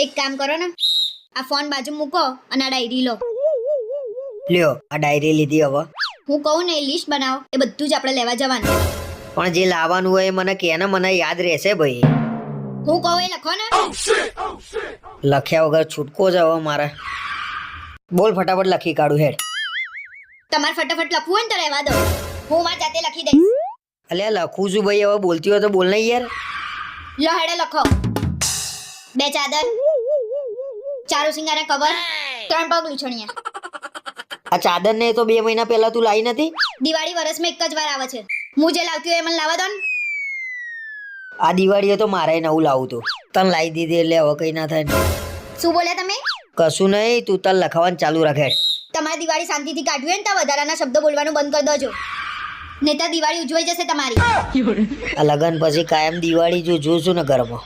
એક કામ કરો ને, આ ફોન બાજુ મૂકો અને આ ડાયરી લો. લ્યો આ ડાયરી લીધી હવે. હું કહું ને એ લિસ્ટ બનાવો, એ બધું જ આપણે લેવા જવાનું. પણ જે લાવવાનું હોય એ મને કે ને, મને યાદ રહેશે ભાઈ. હું કહું એ લખો ને. લખ્યા વગર છૂટકો જ હવે મારે. બોલ ફટાફટ લખી કાઢું હેડ. તમારે ફટાફટ લખવું હોય ને તો રહેવા દો, હું મારી જાતે લખી દઈશ. અલ્યા લખું છું ભાઈ, હવે બોલતી હોય તો બોલ નહીં યાર. લો હેડે લખો. 2 ચાદર, 4 સિંગારા કવર, 3 પગ લૂછણિયા. આ ચાદર ને તો 2 મહિના પહેલા તું લાવી નથી. દિવાળી વર્ષમાં એક જ વાર આવે છે, હું જે લાવતી હોય એ મને લાવવા દો ને. આ દિવાળીએ તો મારે નવું લાવું તું, તને લાવી દીધી એટલે હવે કઈ ના થાય ને. શું બોલ્યા તમે? કશું નહીં, તું તને લખાવાનું ચાલુ રાખે. તમારે દિવાળી શાંતિથી કાઢવી હોય ને તો વધારાના શબ્દો બોલવાનું બંધ કરી દેજો, નહીતર દિવાળી ઉજવાઈ જશે તમારી. આ લગન પછી કાયમ દિવાળી જો છું ને ઘરમાં.